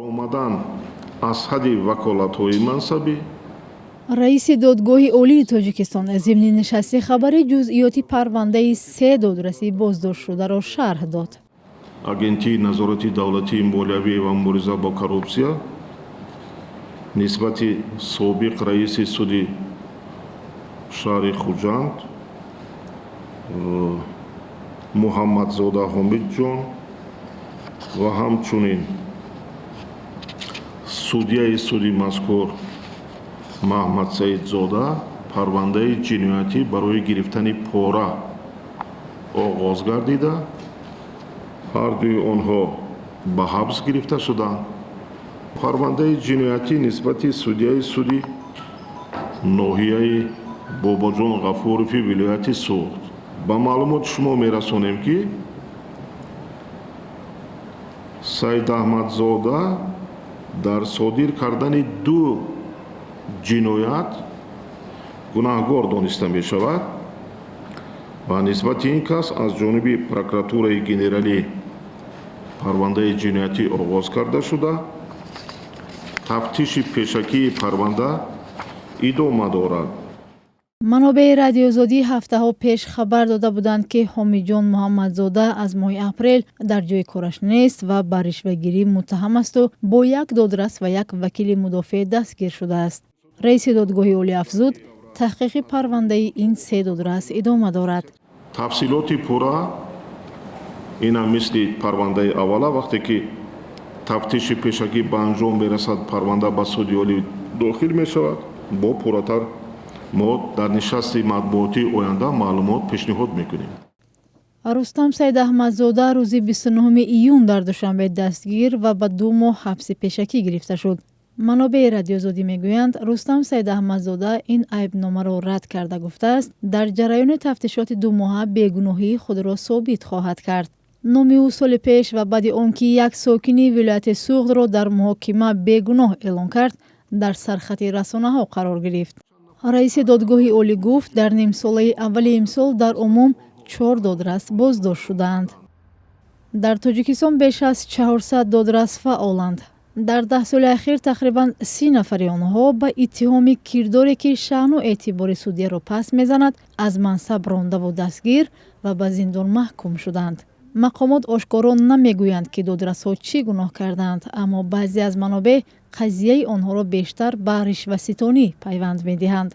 омадан аз ҳадди ваколатҳои мансабӣ раиси додгоҳи олии тоҷикистон зимни нишасти хабари ҷузъиёти парвандаи 3 додрасӣ боздоштшударо шарҳ дод. агентии назорати давлатии молиявӣ ва мубориза бо коррупсия нисбати собиқ раиси суди шаҳри хуҷанд муҳаммадзода ҳомидҷон ва ҳамчунин судяи суди мазкур маҳмадсаидзода парвандаи ҷиноятӣ барои гирифтани пора оғоз гардида ҳар дуи онҳо ба ҳабс гирифта шуданд. парвандаи ҷиноятӣ нисбати судяи суди ноҳияи бобоҷон ғафурови вилояти суғд. ба маълумоти шумо мерасонем ки саидаҳмадзода дар содир кардани 2 ҷиноят гунаҳгор дониста мешавад ва нисбати ин кас аз ҷониби прокуратураи генералӣ парвандаи ҷиноятӣ оғоз карда шуда тафтиши пешакии парванда идома дорад. манобаи радиозодӣ ҳафтаҳо пеш хабар дода буданд ки ҳомидҷон муҳаммадзода аз моҳи апрел дар ҷои кораш нест ва ба ришвагирӣ муттаҳам асту бо 1 додрас ва 1 вакили мудофиъ дастгир шудааст. раиси додгоҳи олӣ афзуд таҳқиқи парвандаи ин 3 додрас идома дорад. тафсилоти пурра инам мисли парвандаи аввала вақте ки тафтиши пешакӣ ба анҷом мерасад парванда ба суди олӣ дохил мешавад бо пурратар мо дар нишасти матбуотии оянда маълумот пешниҳод мекунем. рустам саидаҳмадзода рӯзи 29 июн дар душанбе дастгир ва ба 2 моҳ ҳабси пешакӣ гирифта шуд. манобаи радиозодӣ мегӯянд рустам саидаҳмадзода ин айбномаро рад карда гуфтааст дар ҷараёни тафтишоти 2 моҳа бегуноҳии худро собит хоҳад кард. номи ӯ соли пеш ва баъди он ки як сокини вилояти суғдро дар муҳокима бегуноҳ эълон кард дар сархати расонаҳо қарор гирифт. раиси додгоҳи олӣ гуфт дар нимсолаи аввали имсол дар умум 4 додрас боздошт шудаанд. дар тоҷикистон беш аз 400 додрас фаъоланд. дар 10 соли ахир тақрибан 30 нафари онҳо ба иттиҳоми кирдоре ки шаъну эътибори судяро паст мезанад аз мансаб рондаву дастгир ва ба зиндон маҳкум шуданд. мақомот ошкоро намегӯянд ки додрасҳо чӣ гуноҳ карданд, аммо баъзе аз манобеъ қазияи онҳоро бештар ба ришваситонӣ пайванд медиҳанд.